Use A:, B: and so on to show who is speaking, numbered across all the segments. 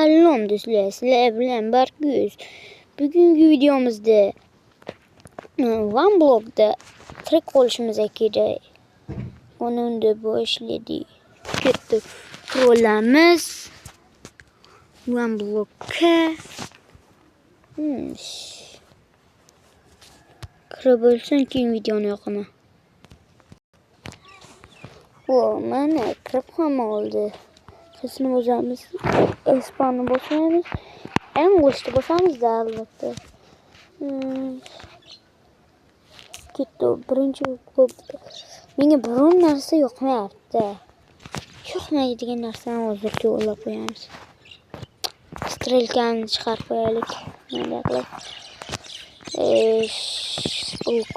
A: Salom do'stlar, sizlar bilan Barkuz. Bugungi videomizda OneBlock'da trik qolishimiz kerak. Unda boshladik. Katta qurolamiz. OneBlock'ga kirib bo'lsin, keyin videoni yoqaman. Mana kirib ham oldi. Sesini bosamiz, Espanni bosamiz, Englishni bosamiz da albatta. Ketdi birinchi blokda. Menga biron narsa yoqmayapti. Yoqmaydigan narsani hozircha o'ylab qo'yamiz. Strelkani chiqarib qo'yaylik. Mana qilib.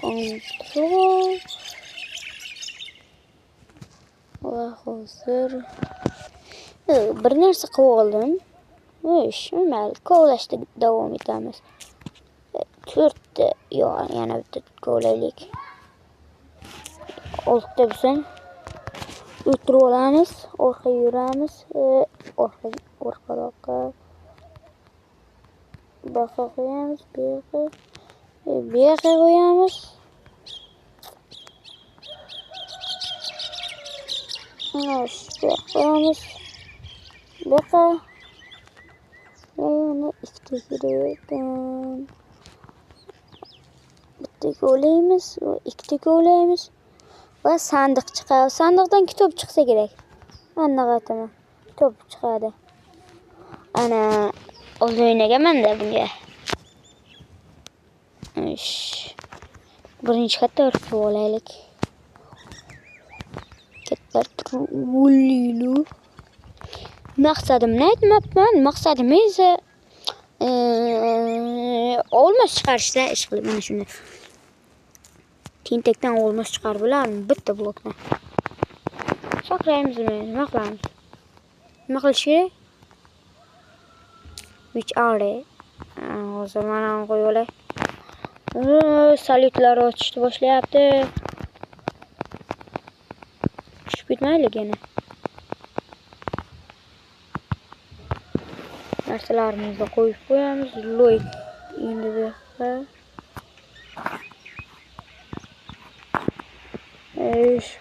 A: Control. Va hozir bir narsa qilib oldim. Mayli, kovlashda davom etamiz. 4ta yana bitta kovlaylik. 6ta bo'lsin. O'tirib olamiz, orqaga yuramiz, orqaroqqa baqa qo'yamiz, bu yoqqa qo'yamiz. Qo'yamiz. Baqa yana ikkita kerak. Bitta kovlaymiz va ikkita kovlaymiz. Va sandiq chiqadi. Sandiqdan kitob chiqsa kerak. Anaqa aytaman. Kitob chiqadi. Ana o'z o'ynaganman-da bunga. Birinchi katta qilib olaylik. Katta trullilu. Maqsadimni aytmabman. Maqsadim esa olmos chiqarishda ish qilib mana shunday. Tentakdan olmos chiqarib bo'ladimi? Bitta blokdan. Saqlaymizmi? Nima qilamiz? Nima qilish kerak? Which are? Hozir mana qo'yib olay. Salyutlar ochishni boshlayapti. Tushib ketmaylik yana. Narsalarimizni qo'yib qo'yamiz. Loy endi bu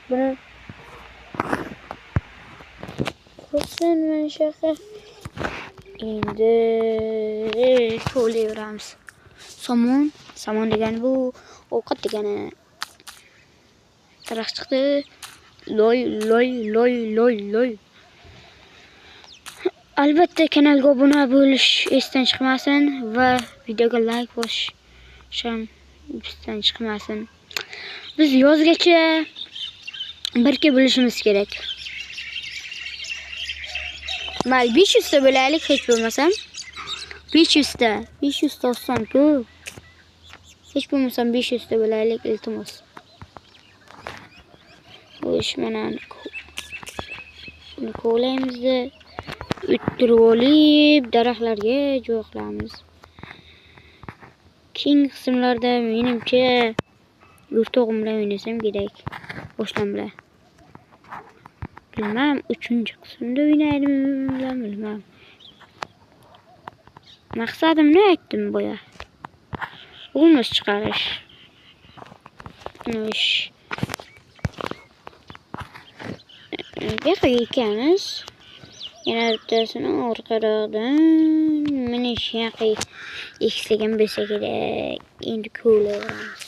A: buni qo'ysin mana shu yoqqa. Endi kovlayveramiz. Somon degani bu ovqat degani. Daraxt chiqdi. Loy. Albatta kanalga obuna bo'lish esdan chiqmasin va videoga like bosish ham esdan chiqmasin. Biz yozgacha birga bo'lishimiz kerak. Mal 500 ta bo'laylik hech bo'lmasam. 500 ta oson-ku. Hech bo'lmasam 500 ta bo'laylik iltimos. Bu ish mana buni kovlaymiz-da. O'ttirib olib, daraxtlarga joy qilamiz. Keyingi qismlarda menimcha o'rtog'im bilan o'ynasam kerak. Boshdan bilan. Bilmam, 3-qismda o'ynaydimmi, bilmam. Maqsadimni aytdim boya. Olmos chiqarish. Yo'q ekamiz. Yana bittasini orqaroqdan mana shu yoqqa eksagan bo'lsa kerak. Endi kovlayveramiz.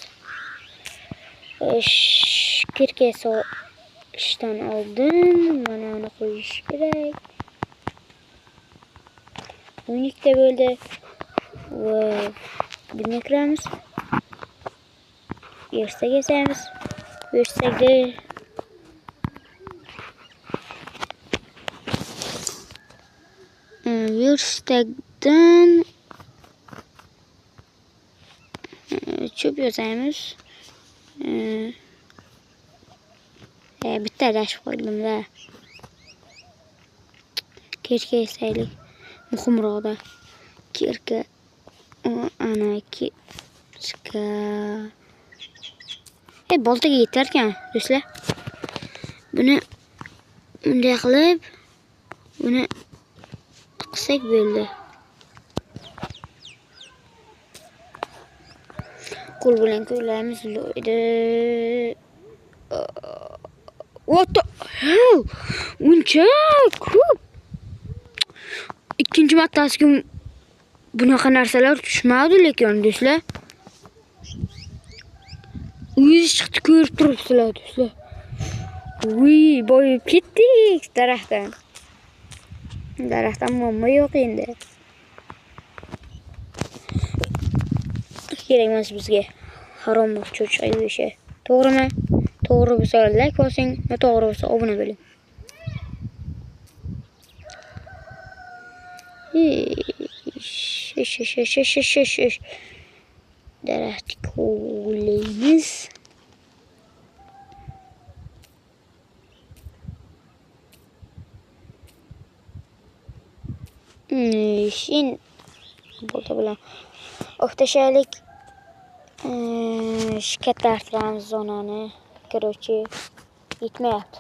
A: Kirkasi ishdan oldin mana uni qo'yish kerak. 12 ta bo'ldi. Va bunga kiramiz. Yersak yasaymiz. Yersakda Verstakdan cho'p yozamiz. Bitta adashib qo'ydim-da. Kirka yasaylik. Muhimroqda. Kirka ana kirka. Boltaga yetar ekan, do'stlar. Buni bunday qilib, buni qilsak bo'ldi. Qo'l bilan ko'ylaymiz. What the hell? Uncha ko'p. Ikkinchi martasiga bunaqa narsalar tushmadi lekin do'stlar. Uyingiz chiqdi ko'rib turibsizlar do'stlar. Uy, boyib ketdik daraxtdan. Daraxtdan muammo yo'q endi. Kerak emas bizga. Harom cho'chqa yeyishi. To'g'rimi? To'g'ri bo'lsa like bosing, noto'g'ri bo'lsa obuna bo'ling. Daraxt ko'laymiz. Shin bo'ldi bilan o'xtashalik katta artamiz zonani. Короче, yetmayapti.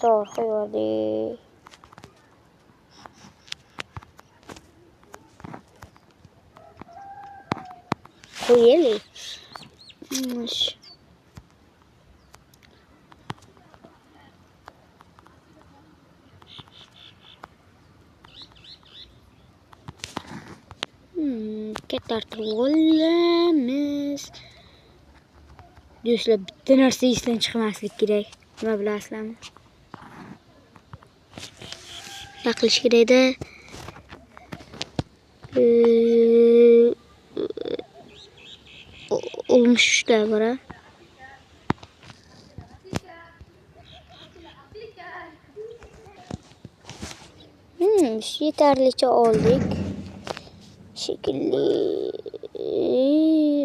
A: To'g'ri qo'ydik. Qo'yaylik. Katta artib olamiz. Do'stlar, bitta narsa esdan chiqmaslik kerak. Nima bilasizlarmi? Nima qilish kerakda? Olmuşlar bana. Yeterlice olduk. Şekilli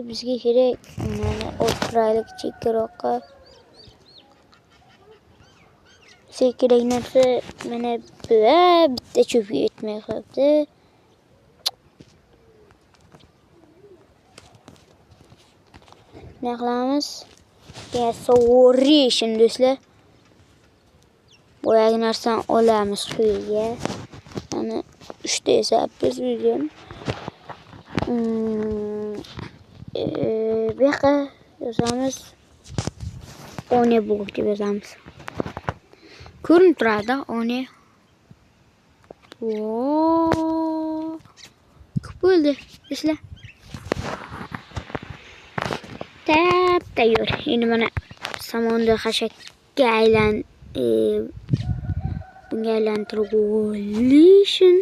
A: bizga kerak o'tiraylik chekkaroqqa. Kerak narsa mana bitta cho'pga yetmay qolibdi. Ne qilamiz? Sovurish do'stlar. Boyagi narsani olamiz quyga. Ana 3 ta esa biz bugun bu yoqqa yozamiz. One blok deb yozamiz. Ko'rinib turadi one. Ko'p bo'ldi do'stlar. Tayyor. Endi mana samonni xashakka bunga aylantirib olishim.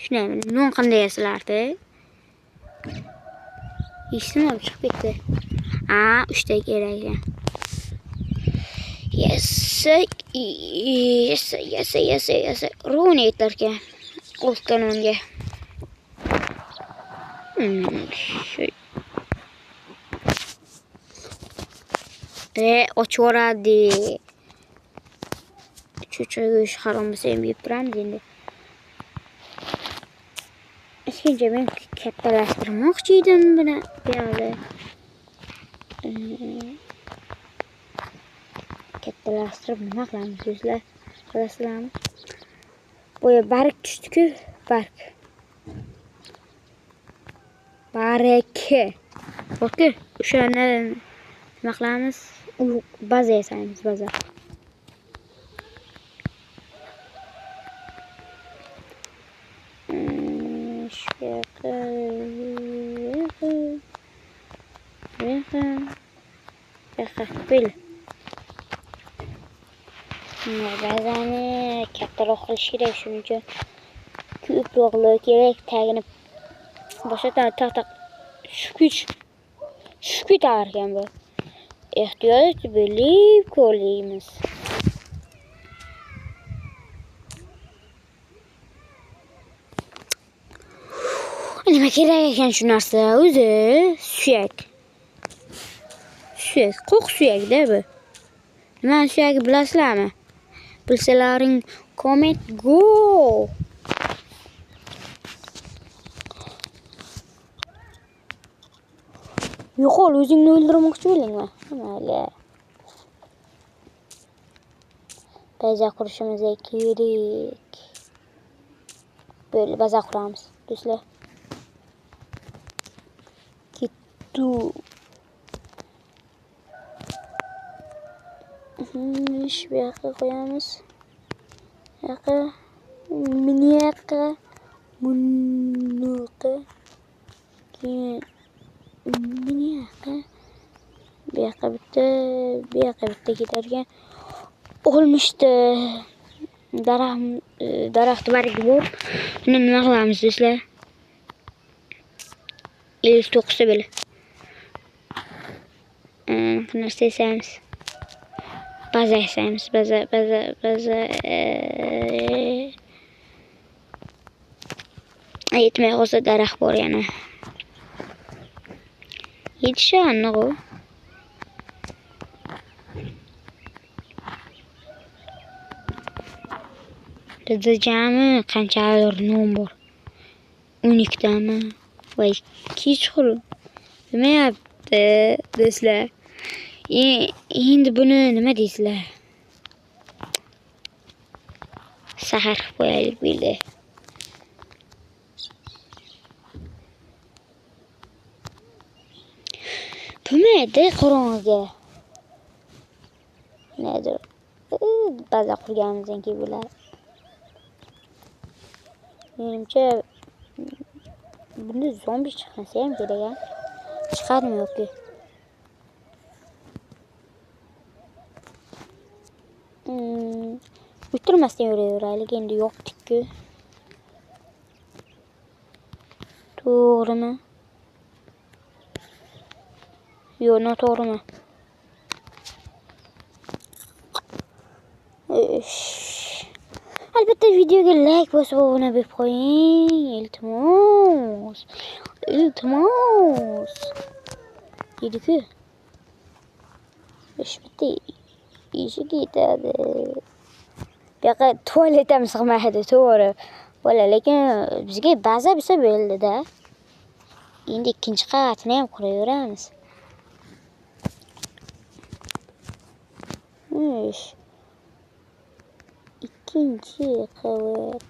A: Shunday non qanday yasilardi? Ismi chiqib ketdi. 3 ta kerak ekan. Yes. Runi yetarkan. Oltgan unga. Ochvoradi. Cho'chqa go'sht harom bo'lsa ham yeb turamiz endi. Ikkinchi men kattalashtirmoqchi edim buni piyozni. Kattalashtirib nima qilamiz do'stlar? Bilasizlarmi? Boya barg tushdi-ku, barg. Baraka. Bakki, o'shani nima qilamiz? Baza yasaymiz, baza. Böyle. Bazani kattaroq qilish kerak, shuning uchun ko'proq kerak. Tagini boshqa taq shu tarkan bu. Ehtiyot bilib ko'ramiz. Nima kerak ekan shu narsa? O'zi suyak. Qo'q suyakda bu. Nima suyagi bilasizlarmi? Bilsalaring comment go. Yo'qol, o'zingni o'ldirmoqchi bo'lingmi? Mayli. baza qurishimiz kerak. Böyle baza quramiz do'stlar. Ketdi. Ish bu yoqqa qo'yamiz. Yoqqa mini yoqqa bunaqa keyin mini yoqqa bu yoqqa bitta ketar ekan. Olmishdi. Daraxt bargi bor. Buni nima qilamiz do'stlar? 59 ta bile. Narsa yasaymiz. Baza yasaymiz. Baza. Yetmay qolsa daraxt bor yana. Yetishadi o. Bizda jami qanchadir non bor. 12 tami. Voy, kechqur. Nima yapti, do'stlar? Endi buni nima deysizlar? Sahar qilib qo'yaylik bildi. Bo'lmaydi qorong'iga. Nedir? Baza qurganimizdan keyin bo'ladi. Menimcha bunda zombi chiqmasa ham kerak. Chiqadimi yo'qki? O'tirmasdan yuraveraylik, endi yo'qdik-ku. To'g'rimi? Yo'q, noto'g'rimi? Albatta videoga like bosib obuna bo'lib qo'ying. Iltimos. Dedi-ku. Bitta ishi ketadi. Bu yoqqa tualet ham sig'maydi, to'g'ri. Bola, lekin bizga baza bo'lsa bo'ldi-da. Endi ikkinchi qavatini ham quraveramiz. İkinci qavat.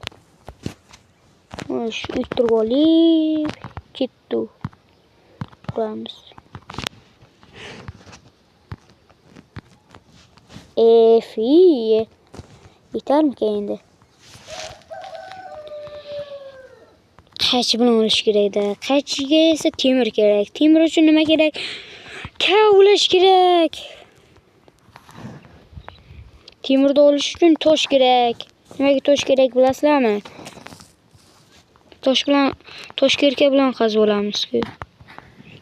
A: Shu o'tirib olib ketdi. Quramiz. Fi. Yetarmikan endi? Qaychi bilan olish kerak-da. Qaychiga esa temir kerak. Temir uchun nima kerak? Kavlash kerak. Temirni olish uchun tosh kerak. Nimaga tosh kerak bilasizlarmi? Tosh kerka bilan qazib olamiz-ku.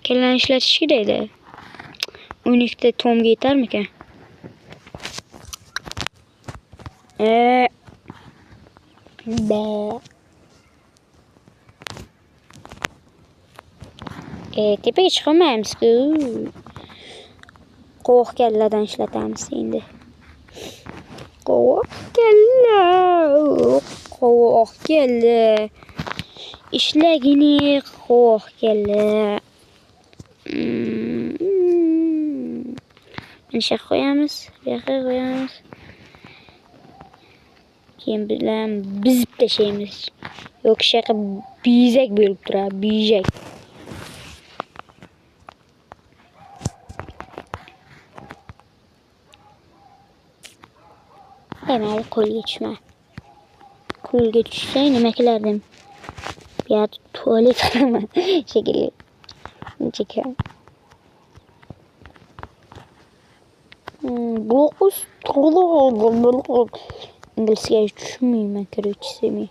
A: Kellani ishlatish kerak-da. 12 ta tomga yetarmikan? Tepaga chiqolmaymiz-ku. Qo'q kalladan ishlatamiz endi. Qo'q kalla. Ishlagini qo'q kalla. Mana shu qo'yamiz, bu yoqqa qo'yamiz. Keyin bilan bizib tashlaymiz. Yo'q, shaqa bezak bo'lib turadi, bezak. Mayli, qo'lga tushma. Qo'lga tushsa nima qilardim? Bu yerda tualet qilaman shekilli. Chekam. İngilizce tushmayman, короче.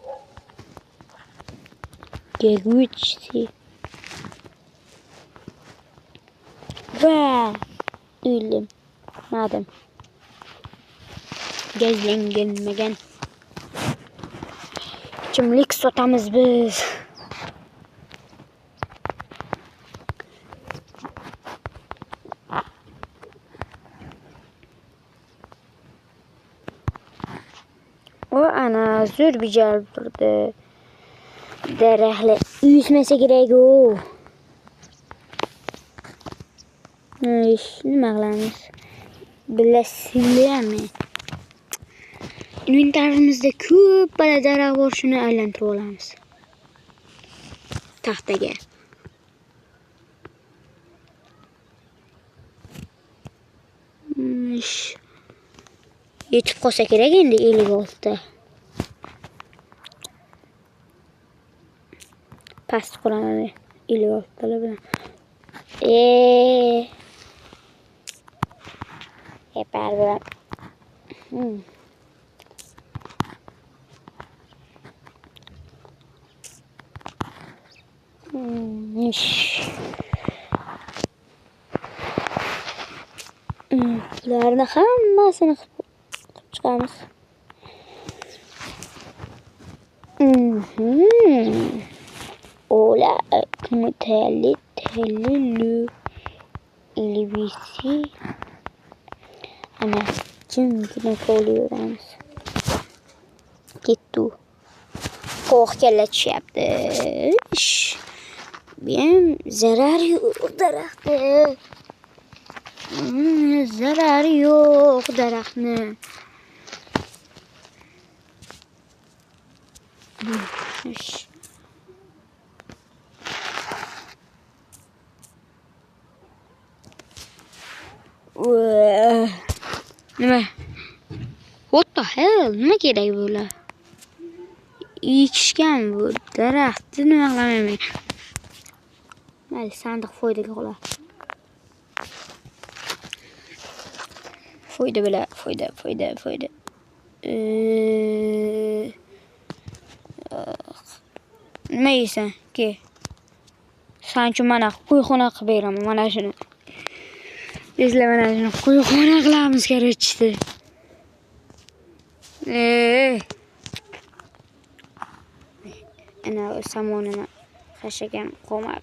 A: Gegutsi. Va o'lim. Madem. Gazlanmagan. Ichimlik sotamiz biz. O ana zo'r bejalib turdi. Daraxtlar uyushmasa kerak u. Nima qilamiz? Bilasizlarmi? inventarimizda ko'p bala daraxt bor, shuni aylantirib olamiz. Taxtaga. Yetib qolsa kerak endi 56 ta. Past quraman 56 talar bilan. Pardon. Bularni hammasini qilib chiqamiz. Ola mutallilu ilbisi. Ana jimgina qo'llayveramiz. Ketdi. Qo'q kalla tushyapti. Benim zarar yo'q daraxtda. Zarari yo'q daraxtni. Nima? What the hell? Nima kerak bular? Ekishgan bu daraxtni nima qilaman? Mayli, sandiq foydaga qolar. Foyda bilan, foyda. Nima yeysan? Ke. Sen uchun mana qo'yxona qilib beraman, mana shuni. Bizlar mana shuni qo'yxona qilamiz kerakchi. Ana samonini tashagan qo'mar.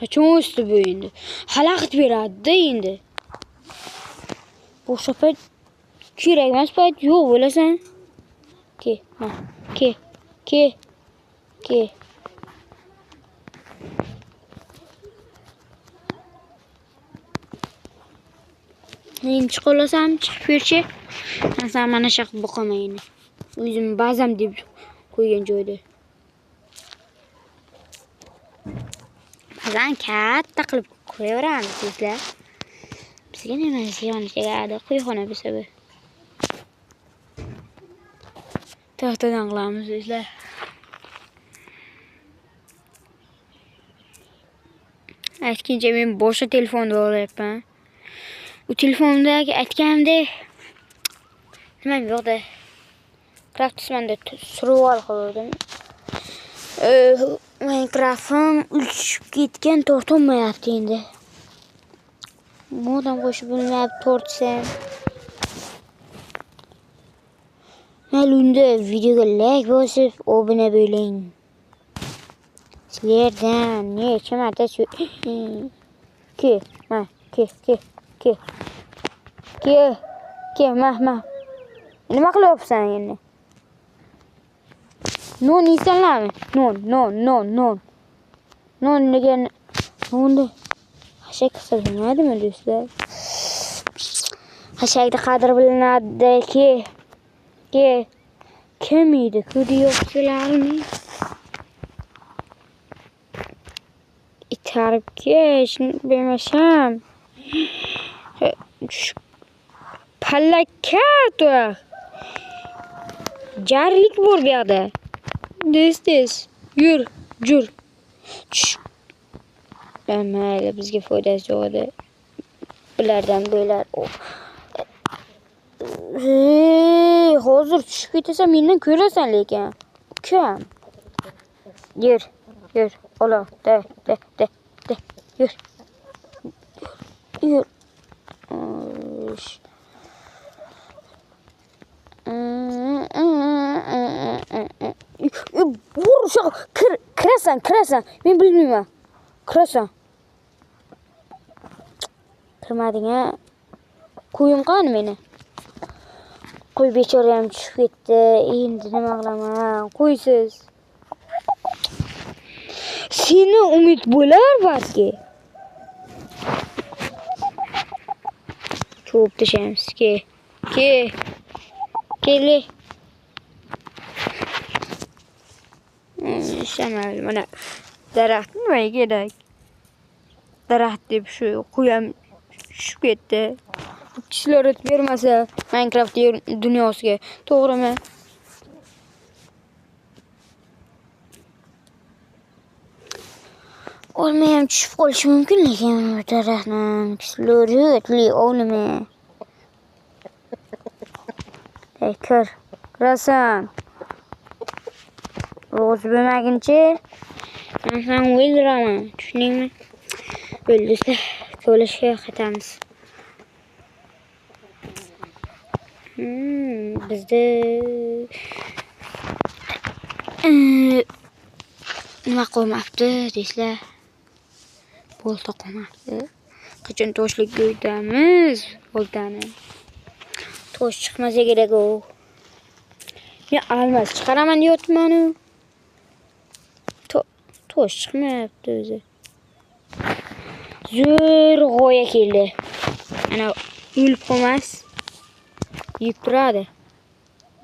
A: Qachon o'sdi bu endi? Xalaqit beradi-da endi. Boshqa payt kerak emas payt yo'q bo'lasan. Ke. Endi chiqolasam chiqib berchi. Sen mana shu qilib boqamayni. O'zim ba'zam deb qo'ygan joyda. Ba'zan katta qilib qo'yaveramiz sizlar. Bizga nima tegadi? Qo'yxona bo'lsa bu. Taxtadan qilamiz sizlar. Aytgancha men boshqa telefonda olyapman. Bu telefondagi aytganimdek nima yo'qda. Craftsmanda survival qildim. Minecraft'im uchib ketgan, tortolmayapti endi. Modam qo'shib bilmayapti tortsam. Mayli videoga like bosib, obuna bo'ling. Sizlardan necha marta ma. Nima qilyapsan endi? Non yeysanlarmi? Non. Non nega nonni hashak qilsa bo'lmaydimi do'stlar? Hashakda qadr bilinadi. Kim yeydi? Ko'ryapsizlarmi? Itarib kesh, bilmasam. Palakat va jarlik bor bu yerda. Tez. Yur. Mayli, bizga foydasi yo'q edi. Bulardan bo'lar. Hozir tushib ketasan, mendan ko'rasan lekin. Ukam. Yur. Ola, de. Yur. Kirasan. Men bilmayman. Kirasan. Kirmading-a? Qo'yim qani meni? Qo'y bechora ham tushib ketdi. Endi nima qilaman? Qo'ysiz. Seni umid bo'lar balki. Cho'p tashamiz. Keli. İşlemez bana. Daraxt nimaga kerak? Daraxt deb shu qo'yam shu ketdi. Kishilar o'tib bermasa Minecraft dunyosiga, to'g'rimi? Olmayam tushib qolishi mumkin, lekin bu daraxtni kishilar o'tli o'limi. Kirasan. Ro'z bo'lmaguncha men ham o'ldiraman, tushuningmi? O'ldisa ko'lashga qaytamiz. Bizda nima qolmabdi deysizlar? Bolta qolmabdi. Qachon toshlik go'ydamiz boltani? Tosh chiqmasa kerak u. Men almas chiqaraman deyapman-ku. Tosh chiqmayapti o'zi. Zo'r g'oya keldi. Ana o'lib qolmas. Yeb turadi.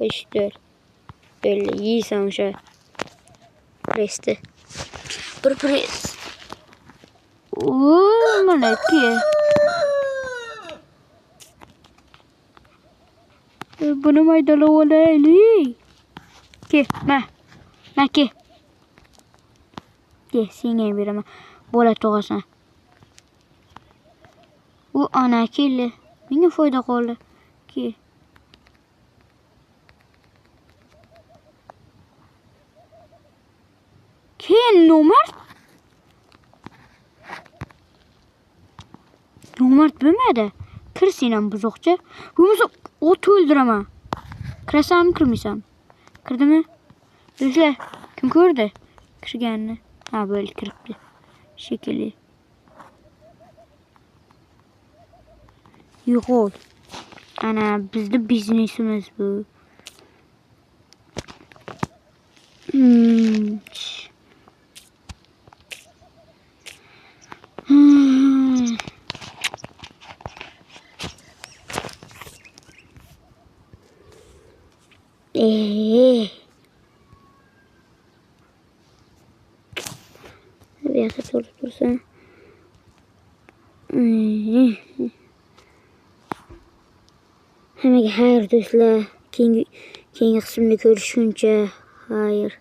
A: Eshitdir. Böyle yiysan o'sha resti. Bir pres. Mana ki. Buni maydalab olaylik. Ke, ma ke. Ke, senga beraman. Bola tug'asan. U ana keldi. Menga foyda qoldi. Ke. Keyin nomard bo'lmadi. Kirsin ham buzoqcha. Bo'lmasa ot o'ldiraman. Kirasanmi, kirmaysan? Kirdimi? Do'stlar, kim ko'rdi kirganini? Ha, bo'ldi, kiribdi. Shekilli. Yo'q. Ana bizning biznesimiz bu. Bir yoqqa to'lib tursa. Hammaga xayr do'stlar. Keyingi qismda ko'rishguncha xayr.